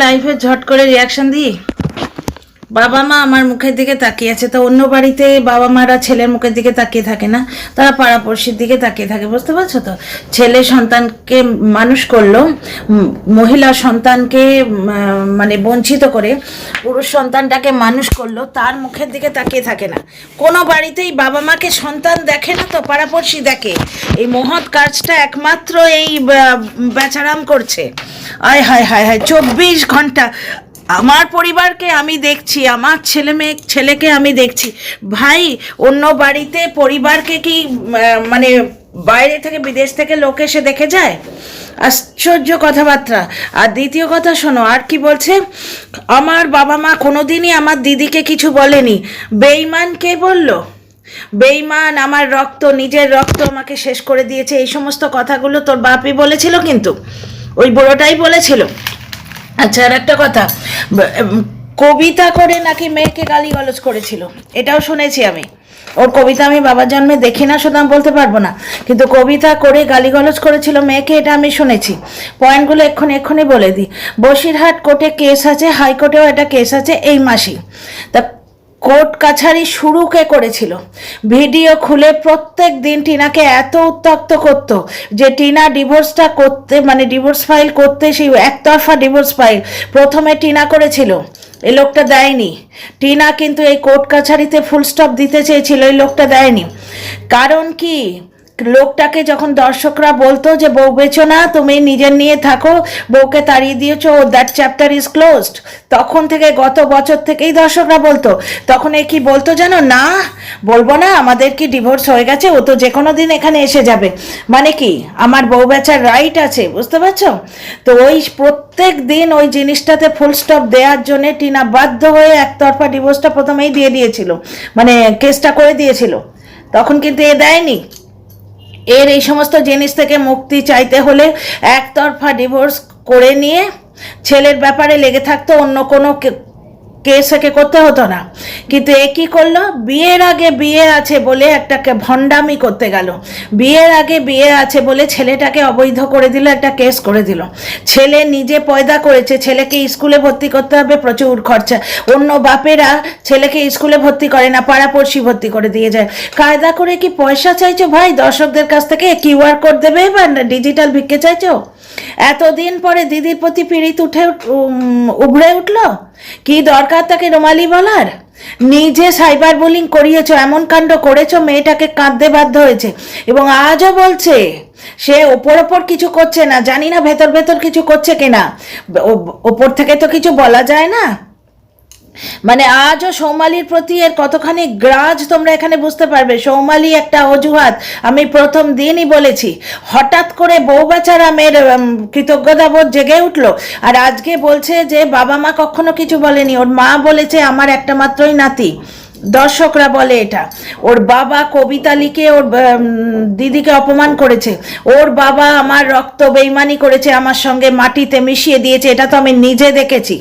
লাইফে ঝট করে রিয়াকশন দিই। বাবা মা আমার মুখের দিকে তাকিয়ে আছে, তো অন্য বাড়িতে বাবা মারা ছেলের মুখের দিকে তাকিয়ে থাকে না, তারা পাড়াপড়শির দিকে তাকিয়ে থাকে, বুঝতে পারছো তো? ছেলে সন্তানকে মানুষ করলো, মহিলা সন্তানকে মানে বঞ্চিত করে পুরুষ সন্তানটাকে মানুষ করলো, তার মুখের দিকে তাকিয়ে থাকে না। কোনো বাড়িতেই বাবা মাকে সন্তান দেখে না, তো পাড়াপড়শি দেখে। এই মহৎ কাজটা একমাত্র এই বেচারাম করছে। আয় হায় হায় হায়, 24 ঘন্টা আমার পরিবারকে আমি দেখছি, আমার ছেলেকে আমি দেখছি। ভাই, অন্য বাড়িতে পরিবারকে কি মানে বাইরে থেকে বিদেশ থেকে লোক এসে দেখে যায়? আশ্চর্য কথাবার্তা। আর দ্বিতীয় কথা শোনো, আর কি বলছে, আমার বাবা মা কোনোদিনই আমার দিদিকে কিছু বলেনি। বেঈমান কে বলল? বেঈমান আমার রক্ত, নিজের রক্ত আমাকে শেষ করে দিয়েছে। এই সমস্ত কথাগুলো তোর বাপই বলেছিল, কিন্তু ওই বুড়োটাই বলেছিল। আচ্ছা, আর একটা কথা, কবিতা করে নাকি মেয়েকে গালিগালাজ করেছিল, এটাও শুনেছি আমি। ওর কবিতা আমি বাবার জন্মে দেখি না, সুতরাং বলতে পারবো না, কিন্তু কবিতা করে গালিগালাজ করেছিল মেয়েকে, এটা আমি শুনেছি। পয়েন্টগুলো এক্ষুনি বলে দিই। বসিরহাট কোর্টে কেস আছে, হাইকোর্টেও একটা কেস আছে এই মাসেই। তা কোর্ট কাছারি শুরু কে করেছিল? ভিডিও খুলে প্রত্যেক দিন টিনাকে এত উত্তক্ত করতো যে টিনা ডিভোর্সটা করতে, মানে ডিভোর্স ফাইল করতে, সেই একতরফা ডিভোর্স ফাইল প্রথমে টিনা করেছিল, এই লোকটা দেয়নি। টিনা কিন্তু এই কোর্ট কাছারিতে ফুল স্টপ দিতে চেয়েছিল, এই লোকটা দেয়নি। কারণ কি, লোকটাকে যখন দর্শকরা বলতো যে বউ বেচো না, তুমি নিজের নিয়ে থাকো, বউকে তাড়িয়ে দিয়েছো, দ্যাট চ্যাপ্টার ইজ ক্লোজড, তখন থেকে গত বছর থেকেই দর্শকরা বলতো। তখন এ কি বলতো জানো? না বলবো না, আমাদের কি ডিভোর্স হয়ে গেছে, ও তো যে কোনো দিন এখানে এসে যাবে। মানে কি, আমার বউ বেচার রাইট আছে, বুঝতে পারছো? তো ওই প্রত্যেক দিন ওই জিনিসটাতে ফুল স্টপ দেওয়ার জন্য টিনা বাধ্য হয়ে একতরফা ডিভোর্সটা প্রথমেই দিয়ে দিয়েছিল, মানে কেসটা করে দিয়েছিল। তখন কিন্তু এ দেয়নি। এর এই সমস্ত জিনিস থেকে মুক্তি চাইতে হলে একতরফা ডিভোর্স করে নিয়ে ছেলের ব্যাপারে লেগে থাকতো, অন্য কোনো কেস একে করতে হতো না। কিন্তু এ কি করলো? বিয়ের আগে বিয়ে আছে বলে একটাকে ভণ্ডামি করতে গেল, বিয়ের আগে বিয়ে আছে বলে ছেলেটাকে অবৈধ করে দিল, একটা কেস করে দিল। ছেলে নিজে পয়দা করেছে, ছেলেকে স্কুলে ভর্তি করতে হবে, প্রচুর খরচা। অন্য বাপেরা ছেলেকে স্কুলে ভর্তি করে না, পাড়াপড়শি ভর্তি করে দিয়ে যায়। কায়দা করে কি পয়সা চাইছো ভাই দর্শকদের কাছ থেকে? কিউআর কোড দেবে বা ডিজিটাল ভিক্ষে চাইছো? এতদিন পরে দিদির প্রতি পীড়িত উগড়ে উঠলো, কি দরকার তাকে রুমালি বলার? নিজে সাইবার বুলিং করিয়েছো, এমন কাণ্ড করেছো, মেয়েটাকে কাঁদতে বাধ্য হয়েছে। এবং আজও বলছে সে ওপর কিছু করছে না, জানি না ভেতর কিছু করছে কিনা, ওপর থেকে তো কিছু বলা যায় না। মানে আজও সৌমালির প্রতি এর কতখানি গ্রাজ তোমরা এখানে বুঝতে পারবে। সৌমালি একটা অজুহাত, আমি প্রথম দিনই বলেছি। হঠাৎ করে বউ বেচারা মেয়ের কৃতজ্ঞতা বোধ জেগে উঠলো, আর আজকে বলছে যে বাবা মা কখনো কিছু বলেনি, ওর মা বলেছে আমার একটা মাত্রই নাতি। দর্শকরা বলে এটা। ওর বাবা কবিতা লিখে ওর দিদিকে অপমান করেছে, ওর বাবা আমার রক্ত বেইমানি করেছে, আমার সঙ্গে মাটিতে মিশিয়ে দিয়েছে, এটা তো আমি নিজে দেখেছি।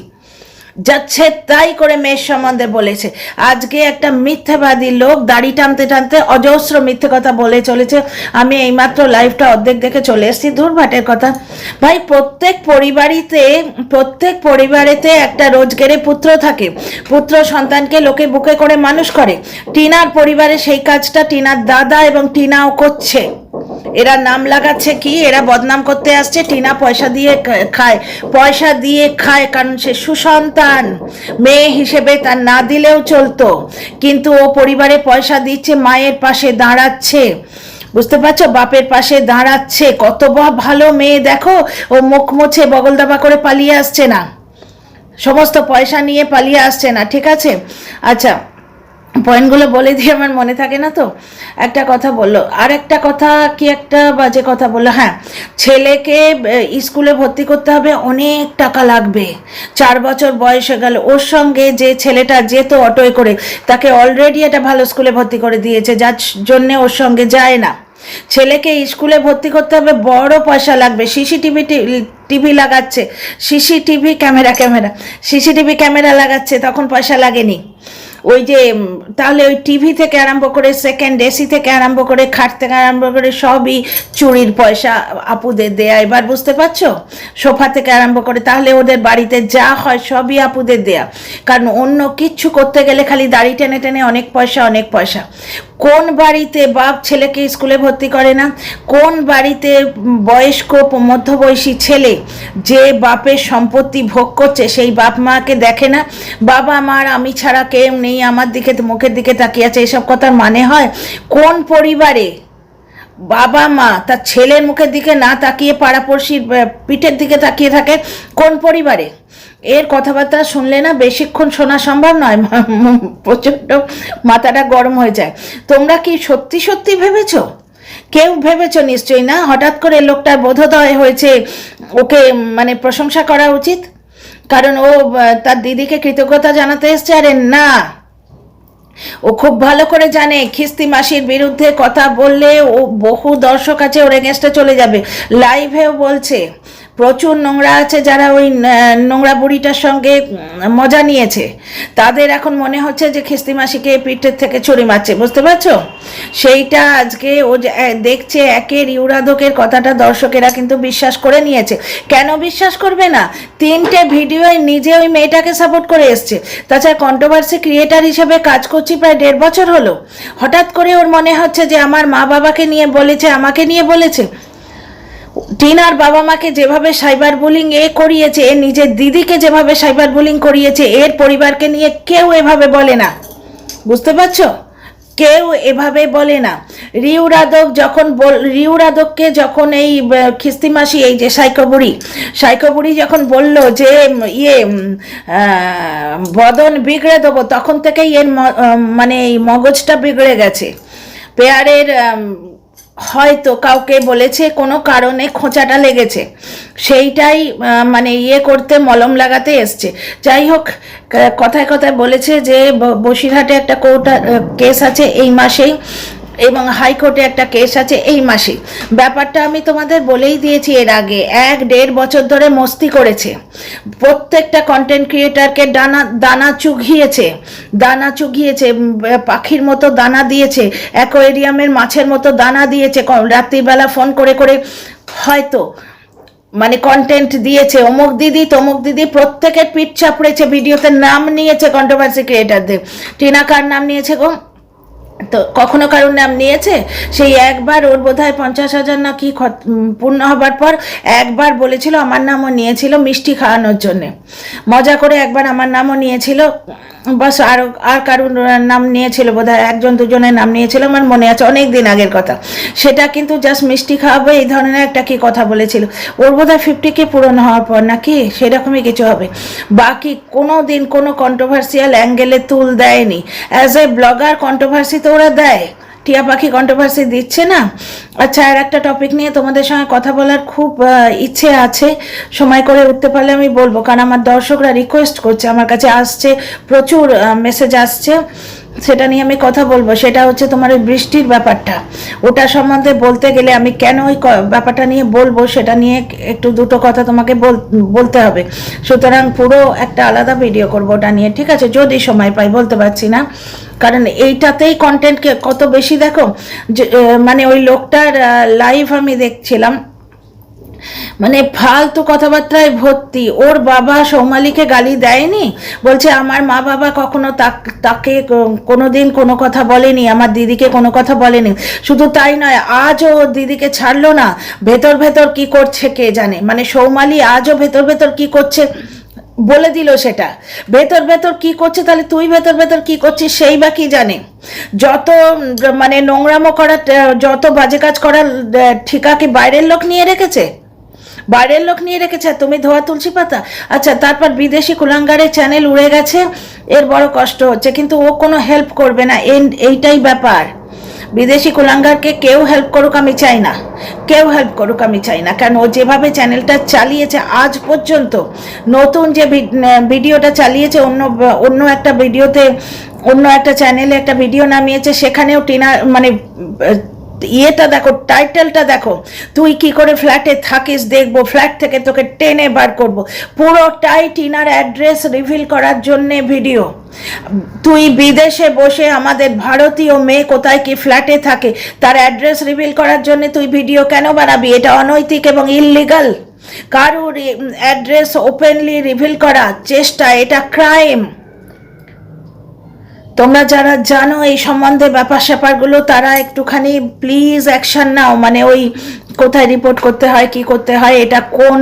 যাচ্ছে তাই করে মেয়ের সম্বন্ধে বলেছে। আজকে একটা মিথ্যাবাদী লোক দাড়ি টানতে টানতে অজস্র মিথ্যে কথা বলে চলেছে। আমি এইমাত্র লাইভটা অর্ধেক দেখে চলে এসেছি, দুর্ভাটের কথা। ভাই, প্রত্যেক পরিবারেতে একটা রোজগারে পুত্র থাকে, পুত্র সন্তানকে লোকে বুকে করে মানুষ করে। টিনার পরিবারে সেই কাজটা টিনার দাদা এবং টিনাও করছে। এরা নাম লাগাচ্ছে কি, এরা বদনাম করতে আসছে। টিনা পয়সা দিয়ে খায়, কারণ সে সুসন্তান মেয়ে হিসেবে তার না দিলেও চলতো, কিন্তু ও পরিবারে পয়সা দিচ্ছে, মায়ের পাশে দাঁড়াচ্ছে, বুঝতে পারছো? বাপের পাশে দাঁড়াচ্ছে। কত ভালো মেয়ে দেখো, ও মুখ মুছে বগল দাবা করে পালিয়ে আসছে না, সমস্ত পয়সা নিয়ে পালিয়ে আসছে না, ঠিক আছে? আচ্ছা, পয়েন্টগুলো বলে দিয়ে আমার মনে থাকে না তো। একটা কথা বললো, আর একটা কথা, কি একটা বাজে কথা বললো। হ্যাঁ, ছেলেকে স্কুলে ভর্তি করতে হবে, অনেক টাকা লাগবে, 4 বছর বয়স হয়ে গেল। ওর সঙ্গে যে ছেলেটা যেত অটোয় করে, তাকে অলরেডি একটা ভালো স্কুলে ভর্তি করে দিয়েছে, যার জন্যে ওর সঙ্গে যায় না। ছেলেকে স্কুলে ভর্তি করতে হবে, বড় পয়সা লাগবে। টিভি লাগাচ্ছে, সিসিটিভি ক্যামেরা লাগাচ্ছে, তখন পয়সা লাগেনি। ওই যে তাহলে ওই টিভি থেকে আরম্ভ করে সেকেন্ড এসি থেকে আরম্ভ করে খাট থেকে আরম্ভ করে সবই চুরির পয়সা আপুদের দেয়া। এবার বুঝতে পারছো? সোফা থেকে আরম্ভ করে, তাহলে ওদের বাড়িতে যা হয় সবই আপুদের দেয়া। কারণ অন্য কিচ্ছু করতে গেলে খালি দাড়ি টেনে টেনে অনেক পয়সা অনেক পয়সা। কোন বাড়িতে বাপ ছেলেকে স্কুলে ভর্তি করে না? কোন বাড়িতে বয়স্ক মধ্যবয়সী ছেলে যে বাপের সম্পত্তি ভোগ করছে সেই বাপ মাকে দেখে না? বাবা মার আমি ছাড়া কেউ নেই, আমার দিকে মুখের দিকে তাকিয়ে আছে, এসব কথার মানে হয়? কোন পরিবারে বাবা মা তার ছেলের মুখের দিকে না তাকিয়ে পাড়াপড়শির পিঠের দিকে তাকিয়ে থাকে? কোন পরিবারে? এর কথাবার্তা শুনলে না বেশিক্ষণ শোনা সম্ভব নয়, প্রচণ্ড মাথাটা গরম হয়ে যায়। তোমরা কি সত্যি সত্যি ভেবেছো? কেউ ভেবেছো নিশ্চয়ই না হঠাৎ করে লোকটার বোধোদয় হয়েছে ওকে মানে প্রশংসা করা উচিত কারণ ও তার দিদিকে কৃতজ্ঞতা জানাতে এসছে? আরে না, ও খুব ভালো করে জানে খিস্তি মাসির বিরুদ্ধে কথা বললে ও বহু দর্শক আছে ওর এগেনস্টে চলে যাবে। লাইভেও বলছে প্রচুর নোংরা আছে যারা ওই নোংরা বুড়িটার সঙ্গে মজা নিয়েছে, তাদের এখন মনে হচ্ছে যে খিস্তি মাসিকে পিঠের থেকে ছুরি মারছে। বুঝতে পারছো? সেইটা আজকে ও দেখছে একের ইউরাদকের কথাটা দর্শকেরা কিন্তু বিশ্বাস করে নিয়েছে। কেন বিশ্বাস করবে না? 3টে ভিডিওয় নিজে ওই মেয়েটাকে সাপোর্ট করে এসছে। তাছাড়া কন্ট্রোভার্সি ক্রিয়েটার হিসেবে কাজ করছি প্রায় 1.5 বছর হলো। হঠাৎ করে ওর মনে হচ্ছে যে আমার মা বাবাকে নিয়ে বলেছে, আমাকে নিয়ে বলেছে। টিনার বাবা মাকে যেভাবে সাইবার বুলিং করিয়েছে, নিজের দিদিকে যেভাবে সাইবার বুলিং করিয়েছে, এর পরিবারকে নিয়ে কেউ এভাবে বলে না। বুঝতে পারছো? কেউ এভাবে বলে না। রিউরাদককে যখন এই খিস্তি মাসি এই যে সাইকো বুড়ি যখন বলল যে বদন বিগড়ে দেবো, তখন থেকেই এর মানে এই মগজটা বিগড়ে গেছে। পেয়ারের হয়তো কাউকে বলেছে, কোনো কারণে খোঁচাটা লেগেছে, সেইটাই মানে করতে মলম লাগাতে এসছে। যাই হোক, কথায় কথায় বলেছে যে বসিরহাটে একটা কেস আছে এই মাসেই এবং হাইকোর্টে একটা কেস আছে এই মাসে। ব্যাপারটা আমি তোমাদের বলেই দিয়েছি এর আগে। 1.5 বছর ধরে মস্তি করেছে, প্রত্যেকটা কন্টেন্ট ক্রিয়েটারকে দানা চুগিয়েছে, পাখির মতো দানা দিয়েছে, অ্যাকোয়ারিয়ামের মাছের মতো দানা দিয়েছে। রাত্রিবেলা ফোন করে করে হয়তো মানে কন্টেন্ট দিয়েছে, অমুক দিদি তমুক দিদি, প্রত্যেকের পিঠ চাপড়েছে, ভিডিওতে নাম নিয়েছে কন্ট্রোভার্সি ক্রিয়েটারদের। টিনা কার নাম নিয়েছে গো? তো কখনো কারোর নাম নিয়েছে? সেই একবার ওর বোধহয় 50,000 না কি পূর্ণ হবার পর একবার বলেছিল, আমার নামও নিয়েছিল মিষ্টি খাওয়ানোর জন্যে, মজা করে একবার আমার নামও নিয়েছিল, বাস। আর কারোর নাম নিয়েছিল বোধহয়, 1-2জনের নাম নিয়েছিল, আমার মনে আছে, অনেক দিন আগের কথা। সেটা কিন্তু জাস্ট মিষ্টি খাওয়াবে এই ধরনের একটা কি কথা বলেছিল। ওর বোধহয় 50K পূরণ হওয়ার পর নাকি সেরকমই কিছু হবে। বাকি কোনো দিন কোনো কন্ট্রোভার্সিয়াল অ্যাঙ্গেলে তুল দেয়নি। অ্যাজ এ ব্লগার কন্ট্রোভার্সি তো ওরা দেয়, টিয়া পাখি কন্ট্রোভার্সি দিচ্ছে না। আচ্ছা, আর একটা টপিক নিয়ে তোমাদের সঙ্গে কথা বলার খুব ইচ্ছে আছে, সময় করে উঠতে পারলে আমি বলবো, কারণ আমার দর্শকরা রিকোয়েস্ট করছে, আমার কাছে আসছে, প্রচুর মেসেজ আসছে, সেটা নিয়ে আমি কথা বলবো। সেটা হচ্ছে তোমার ওই বৃষ্টির ব্যাপারটা, ওটা সম্বন্ধে বলতে গেলে আমি কেন ওই ব্যাপারটা নিয়ে বলবো সেটা নিয়ে একটু দুটো কথা তোমাকে বলতে হবে। সুতরাং পুরো একটা আলাদা ভিডিও করবো ওটা নিয়ে, ঠিক আছে? যদি সময় পাই, বলতে পারছি না, কারণ এইটাতেই কন্টেন্টকে কত বেশি দেখো। মানে ওই লোকটার লাইভ আমি দেখছিলাম, মানে ফালতু কথাবার্তায় ভর্তি। ওর বাবা সৌমালিকে গালি দেয়নি, বলছে আমার মা বাবা কখনো তাকে কোনোদিন কোনো কথা বলেনি, আমার দিদিকে কোনো কথা বলেনি। শুধু তাই নয়, আজও ওর দিদিকে ছাড়লো না, ভেতর ভেতর কি করছে কে জানে। মানে সৌমালি আজও ভেতর ভেতর কি করছে বলে দিল, সেটা ভেতর ভেতর কি করছে, তাহলে তুই ভেতর ভেতর কি করছিস সেই বা কি জানে। যত মানে নোংরামো করার, যত বাজে কাজ করার ঠিকা কি বাইরের লোক নিয়ে রেখেছে? বাইরের লোক নিয়ে রেখেছে, তুমি ধোয়া তুলসী পাতা। আচ্ছা, তারপর বিদেশি কুলাঙ্গারের চ্যানেল উড়ে গেছে, এর বড় কষ্ট হচ্ছে, কিন্তু ও কোনো হেল্প করবে না, এইটাই ব্যাপার। বিদেশি কুলাঙ্গারকে কেউ হেল্প করুক আমি চাই না, কেউ হেল্প করুক আমি চাই না, কারণ ও যেভাবে চ্যানেলটা চালিয়েছে আজ পর্যন্ত, নতুন যে ভিডিওটা চালিয়েছে অন্য একটা ভিডিওতে, অন্য একটা চ্যানেলে একটা ভিডিও নামিয়েছে, সেখানেও টিনা মানে ইয়েটা দেখো, টাইটেলটা দেখো, তুই কি করে ফ্ল্যাটে থাকিস দেখবো, ফ্ল্যাট থেকে তোকে টেনে বার করবো। পুরোটাই টিনার অ্যাড্রেস রিভিল করার জন্যে ভিডিও। তুই বিদেশে বসে আমাদের ভারতীয় মেয়ে কোথায় কি ফ্ল্যাটে থাকে তার অ্যাড্রেস রিভিল করার জন্য তুই ভিডিও কেন বানাবি? এটা অনৈতিক এবং ইললিগাল। কারুর অ্যাড্রেস ওপেনলি রিভিল করার চেষ্টা, এটা ক্রাইম। তোমরা যারা জানো এই সম্বন্ধে ব্যাপার স্যাপারগুলো তারা একটুখানি প্লিজ অ্যাকশন নাও। মানে ওই কোথায় রিপোর্ট করতে হয়, কি করতে হয়, এটা কোন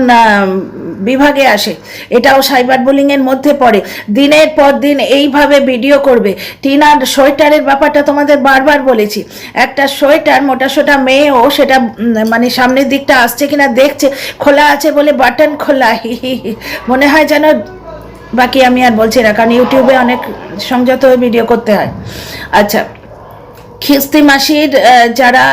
বিভাগে আসে, এটাও সাইবার বুলিংয়ের মধ্যে পড়ে। দিনের পর দিন এইভাবে ভিডিও করবে। টিনার সোয়েটারের ব্যাপারটা তোমাদের বারবার বলেছি, একটা সোয়েটার মোটা সোটা মেয়েও সেটা মানে সামনের দিকটা আসছে কিনা দেখছে, খোলা আছে বলে বাটন খোলা, মনে হয় যেন, বাকি আমি আর বলছি না কারণ ইউটিউবে অনেক সংযত হয়ে ভিডিও করতে হয়। আচ্ছা, খিস্তি মাসির যারা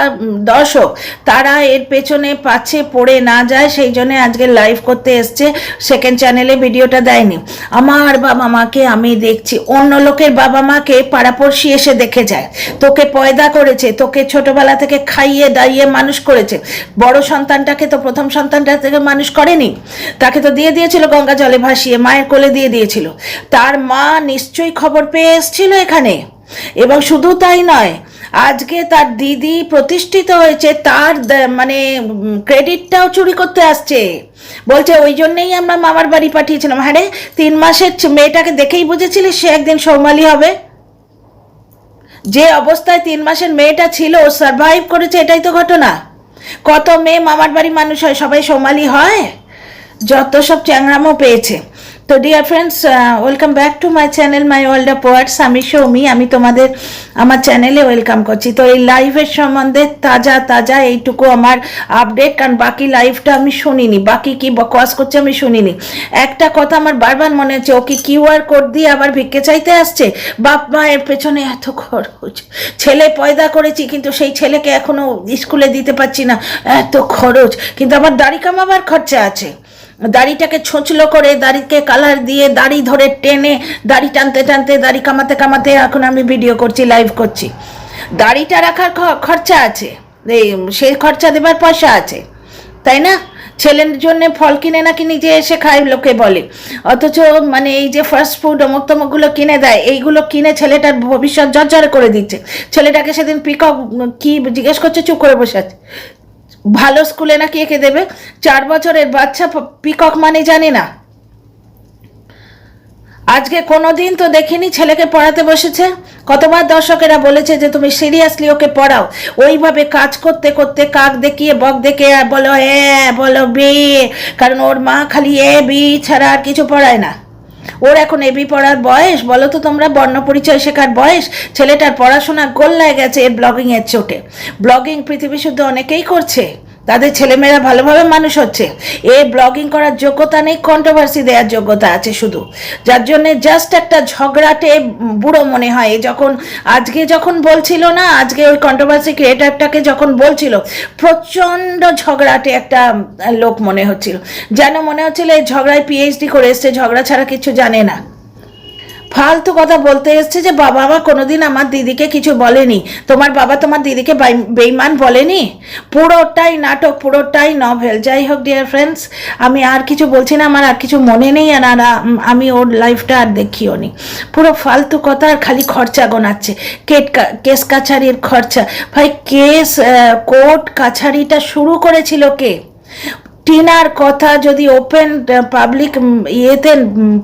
দর্শক তারা এর পেছনে পাচ্ছে পড়ে না যায়, সেই জন্য আজকে লাইভ করতে এসছে। সেকেন্ড চ্যানেলে ভিডিওটা দেয়নি। আমার বাবা মাকে আমি দেখছি, অন্য লোকের বাবা মাকে পাড়াপড়শি এসে দেখে যায়। তোকে পয়দা করেছে, তোকে ছোটবেলা থেকে খাইয়ে দাইয়ে মানুষ করেছে। বড় সন্তানটাকে তো প্রথম সন্তানটা থেকে মানুষ করেনি, তাকে তো দিয়ে দিয়েছিল গঙ্গা জলে ভাসিয়ে, মায়ের কোলে দিয়ে দিয়েছিল। তার মা নিশ্চয়ই খবর পেয়ে এসেছিল এখানে। এবং শুধু তাই নয়, আজকে তার দিদি প্রতিষ্ঠিত হয়েছে, তার মানে ক্রেডিটটাও চুরি করতে আসছে। বলছে ওই জন্যই আমরা মামার বাড়ি পাঠিয়েছিলাম। হ্যাঁ রে, 3 মাসের মেয়েটাকে দেখেই বুঝেছিলি সে একদিন সৌমালি হবে? যে অবস্থায় 3 মাসের মেয়েটা ছিল ও সার্ভাইভ করেছে, এটাই তো ঘটনা। কত মেয়ে মামার বাড়ি মানুষ হয়, সবাই সৌমালি হয়? যত সব চ্যাংরামো পেয়েছে। তো dear friends, welcome back to my channel my world of poets. আমি সৌমি, আমি তোমাদের আমার চ্যানেলে ওয়েলকাম করছি। তো এই লাইভের সম্বন্ধে তাজা তাজা এইটুকু আমার আপডেট, কারণ বাকি লাইভটা আমি শুনিনি, বাকি কি বকওয়াস করছে আমি শুনিনি। একটা কথা আমার বারবার মনে হচ্ছে, ও কি কিউআর কোড দিয়ে আবার ভিক্ষে চাইতে আসছে? বাপ মায়ের পেছনে এত খরচ, ছেলে পয়দা করেছি কিন্তু সেই ছেলেকে এখনো স্কুলে দিতে পারছি না, এত খরচ। কিন্তু আমার দাড়ি কামাবার খরচা আছে। দাড়িটাকে ছোঁচলো করে, দাড়িকে কালার দিয়ে, দাড়ি ধরে টেনে, দাড়ি টানতে টানতে, দাড়ি কামাতে কামাতে এখন আমি ভিডিও করছি, লাইভ করছি। দাড়িটা রাখার খরচা আছে, সেই খরচা দেবার পয়সা আছে, তাই না? ছেলের জন্য ফল কিনে নাকি নিজে এসে খায় লোকে বলে, অথচ মানে এই যে ফাস্ট ফুড অমুক তমুকগুলো কিনে দেয়, এইগুলো কিনে ছেলেটার ভবিষ্যৎ জর্জর করে দিচ্ছে। ছেলেটাকে সেদিন পিকক কি জিজ্ঞেস করছে, চুপ করে বসে আছে। ভালো স্কুলে নাকি একে দেবে, 4 বছরের বাচ্চা পিকক মানে জানে না। আজকে কোনোদিন তো দেখিনি ছেলেকে পড়াতে বসেছে। কতবার দর্শকেরা বলেছে যে তুমি সিরিয়াসলি ওকে পড়াও। ওইভাবে কাজ করতে করতে কাক দেখিয়ে বক দেখে বলো বলো বে, কারণ ওর মা খালি বি ছাড়া আর কিছু পড়ায় না। ওর এখন এবি পড়ার বয়স? বলো তো তোমরা, বর্ণ পরিচয় শেখার বয়স? ছেলেটার পড়াশোনা গোল্লায় গেছে এর ব্লগিংয়ের চোটে। ব্লগিং পৃথিবী শুদ্ধ অনেকেই করছে, তাদের ছেলেমেয়েরা ভালোভাবে মানুষ হচ্ছে। এ ব্লগিং করার যোগ্যতা নেই, কন্ট্রোভার্সি দেওয়ার যোগ্যতা আছে শুধু, যার জন্যে জাস্ট একটা ঝগড়াটে বুড়ো মনে হয়। যখন আজকে যখন বলছিল না, আজকে ওই কন্ট্রোভার্সি ক্রিয়েটারটাকে যখন বলছিল, প্রচণ্ড ঝগড়াটে একটা লোক মনে হচ্ছিল, যেন মনে হচ্ছিল এই ঝগড়ায় পিএইচডি করে এসছে, ঝগড়া ছাড়া কিছু জানে না। ফালতু কথা বলতে এসছে যে বাবা মা কোনোদিন আমার দিদিকে কিছু বলেনি। তোমার বাবা তোমার দিদিকে বেইমান বলেনি? পুরোটাই নাটক, পুরোটাই নভেল। যাই হোক ডিয়ার ফ্রেন্ডস, আমি আর কিছু বলছি না, আমার আর কিছু মনে নেই, আর আমি ওর লাইফটা আর দেখিও নি। পুরো ফালতু কথা, আর খালি খরচা গোনাচ্ছে, কেস কাছারির খরচা। ভাই কেস কোর্ট কাছারিটা শুরু করেছিল কে? টিনার কথা যদি ওপেন পাবলিক ইয়েতে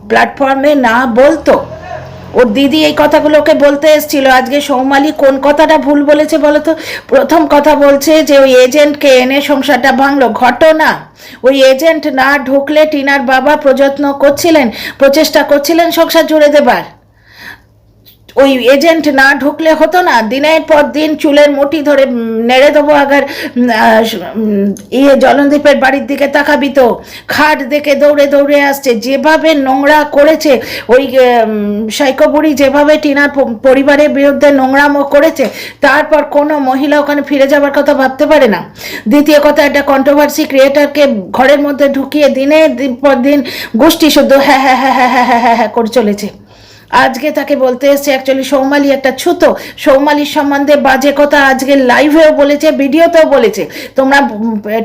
প্ল্যাটফর্মে না বলতো, ওর দিদি এই কথাগুলোকে বলতে এসেছিল। আজকে সৌমালি কোন কথাটা ভুল বলেছে বলো তো? প্রথম কথা বলছে যে ওই এজেন্টকে এনে সংসারটা ভাঙলো। ঘটনা, ওই এজেন্ট না ঢুকলে টিনার বাবা প্রচেষ্টা করছিলেন সংসার জুড়ে দেবার। ওই এজেন্ট না ঢুকলে হতো না, দিনের পর দিন চুলের মুঠি ধরে নেড়ে দেবো। আগার জলনদীপের বাড়ির দিকে তাকাবি তো, খাট দেখে দৌড়ে দৌড়ে আসছে। যেভাবে নোংরা করেছে ওই সাইকো বুড়ি, যেভাবে টিনার পরিবারের বিরুদ্ধে নোংরামো করেছে, তারপর কোনো মহিলা ওখানে ফিরে যাবার কথা ভাবতে পারে না। দ্বিতীয় কথা, একটা কন্ট্রোভার্সি ক্রিয়েটারকে ঘরের মধ্যে ঢুকিয়ে দিনের পর দিন গোষ্ঠী শুদ্ধ হ্যাঁ হ্যাঁ হ্যাঁ হ্যাঁ হ্যাঁ হ্যাঁ হ্যাঁ করে চলেছে। আজকে তাকে বলতে এসছে অ্যাকচুয়ালি সৌমালি একটা ছুতো, সৌমালির সম্বন্ধে বাজে কথা আজকে লাইভেও বলেছে, ভিডিওতেও বলেছে, তোমরা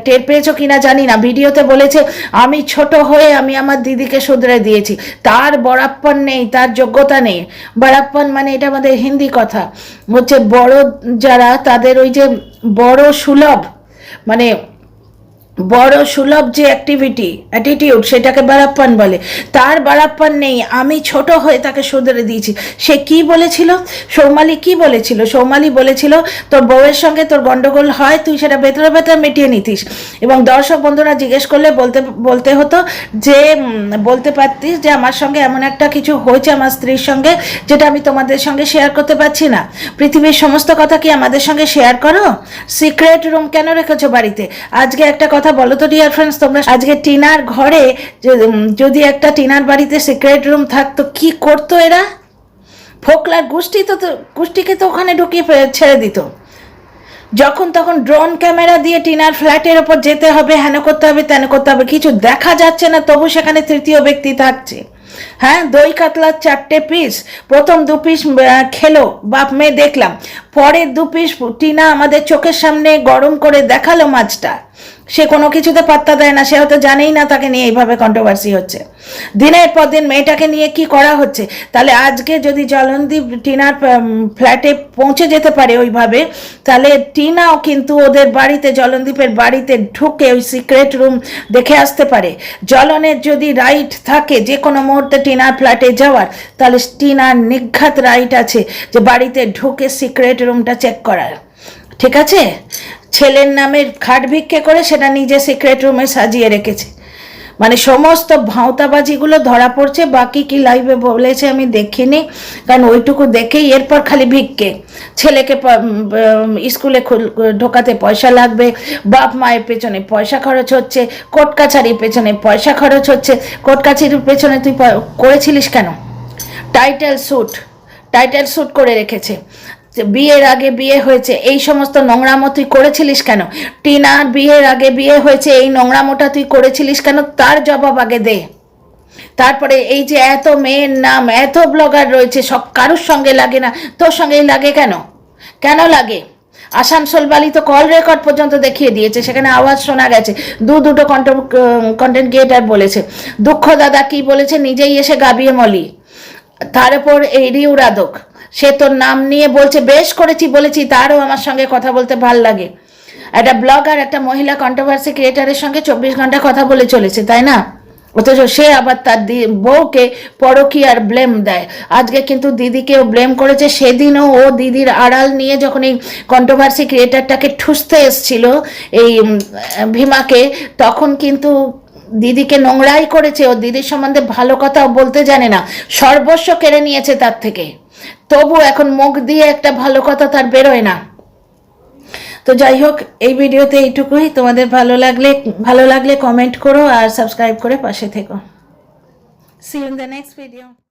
টের পেয়েছো কিনা জানি না, ভিডিওতে বলেছে আমি ছোট হয়ে আমি আমার দিদিকে শুধরে দিয়েছি। তার বড়াপ্পন নেই, তার যোগ্যতা নেই। বড়াপ্পন মানে এটা আমাদের হিন্দি কথা, হচ্ছে বড় যারা তাদের ওই যে বড় সুলভ, মানে বড় সুলভ যে অ্যাটিটিউড সেটাকে বাড়াপ্পান বলে। তার বাড়াপ্পান নেই, আমি ছোট হয়ে তাকে শুধরে দিয়েছি। সে কি বলেছিল, সৌমালি কি বলেছিল? সৌমালি বলেছিল তোর বউয়ের সঙ্গে তোর গন্ডগোল হয়, তুই সেটা ভেতরে ভেতরে মিটিয়ে নিতিস, এবং দর্শক বন্ধুরা জিজ্ঞেস করলে বলতে হতো যে বলতে পারতিস যে আমার সঙ্গে এমন একটা কিছু হয়েছে আমার স্ত্রীর সঙ্গে যেটা আমি তোমাদের সঙ্গে শেয়ার করতে পারছি না। পৃথিবীর সমস্ত কথা কি আমাদের সঙ্গে শেয়ার করো? সিক্রেট রুম কেন রেখেছো বাড়িতে? আজকে একটা কথা বলো তো ডিয়ার ফ্রেন্ডস, তোমরা আজকে টিনার ঘরে যদি একটা টিনার বাড়িতে সিক্রেট রুম থাকতো কি করতো এরা? ফোকলার গোষ্ঠীকে তো ওখানে ঢুকিয়ে ছেড়ে দিত। যখন তখন ড্রোন ক্যামেরা দিয়ে টিনার ফ্ল্যাটের ওপর যেতে হবে, হেন করতে হবে তেন করতে হবে, কিছু দেখা যাচ্ছে না তবু সেখানে তৃতীয় ব্যক্তি থাকছে। হ্যাঁ, দই কাতলার 4টে পিস, প্রথম 2 পিস খেলো বাপ মেয়ে দেখলাম, পরের 2 পিস টিনা আমাদের চোখের সামনে গরম করে দেখালো মাছটা। সে কোনো কিছুতে পাত্তা দেয় না, সে হয়তো জানেই না তাকে নিয়ে এইভাবে কন্ট্রোভার্সি হচ্ছে। দিনের পর দিন মেয়েটাকে নিয়ে কি করা হচ্ছে। তাহলে আজকে যদি জলনদীপ টিনার ফ্ল্যাটে পৌঁছে যেতে পারে ওইভাবে, তাহলে টিনাও কিন্তু ওদের বাড়িতে, জলনদীপের বাড়িতে ঢুকে ওই সিক্রেট রুম দেখে আসতে পারে। জলনের যদি রাইট থাকে যে কোনো মুহূর্তে টিনার ফ্ল্যাটে যাওয়ার, তাহলে টিনার নিঘাত রাইট আছে যে বাড়িতে ঢুকে সিক্রেট রুমটা চেক করার। ঠিক আছে, ছেলের নামের খাট ভিক্ষে করে সেটা নিজে সিক্রেট রুমে সাজিয়ে রেখেছে। মানে সমস্ত ভাঁওতাবাজিগুলো ধরা পড়ছে। বাকি কি লাইভে বলেছে আমি দেখিনি, কারণ ওইটুকু দেখেই এরপর খালি ভিক্ষে। ছেলেকে স্কুলে ঢোকাতে পয়সা লাগবে, বাপ মায়ের পেছনে পয়সা খরচ হচ্ছে, কোর্ট কাছারির পেছনে পয়সা খরচ হচ্ছে। কোর্ট কাছারির পেছনে তুই করেছিলিস কেন? টাইটেল শ্যুট করে রেখেছে, বিয়ের আগে বিয়ে হয়েছে, এই সমস্ত নোংরামো তুই করেছিলিস কেন? টিনার বিয়ের আগে বিয়ে হয়েছে, এই নোংরামোটা তুই করেছিলিস কেন? তার জবাব আগে দে। তারপরে এই যে এত মেয়ের নাম, এত ব্লগার রয়েছে, সব কারোর সঙ্গে লাগে না, তোর সঙ্গেই লাগে কেন? কেন লাগে? আসানসোল বালি তো কল রেকর্ড পর্যন্ত দেখিয়ে দিয়েছে, সেখানে আওয়াজ শোনা গেছে। দুটো কন্টেন্ট ক্রিয়েটার বলেছে। দুঃখ দাদা কি বলেছে, নিজেই এসে গাবিয়ে মলি। তার উপর এই রিউরাদক, সে তোর নাম নিয়ে বলছে বেশ করেছি বলেছি, তারও আমার সঙ্গে কথা বলতে ভাল লাগে। একটা ব্লগার একটা মহিলা কন্ট্রোভার্সি ক্রিয়েটারের সঙ্গে 24 ঘন্টা কথা বলে চলেছে, তাই না? অথচ সে আবার তার বউকে পরকীয়ার ব্লেম দেয়। আজকে কিন্তু দিদিকেও ব্লেম করেছে। সেদিনও ও দিদির আড়াল নিয়ে যখন এই কন্ট্রোভার্সি ক্রিয়েটারটাকে ঠুসতে এসছিল এই ভীমাকে, তখন কিন্তু দিদিকে নোংরাই করেছে। ও দিদির সম্বন্ধে ভালো কথাও বলতে জানে না, সর্বস্ব কেড়ে নিয়েছে তার থেকে, তবু এখন মুখ দিয়ে একটা ভালো কথা তার বেরোয় না। তো যাই হোক, এই ভিডিওতে এইটুকুই। তোমাদের ভালো লাগলে কমেন্ট করো আর সাবস্ক্রাইব করে পাশে থেকো। See you in the next video.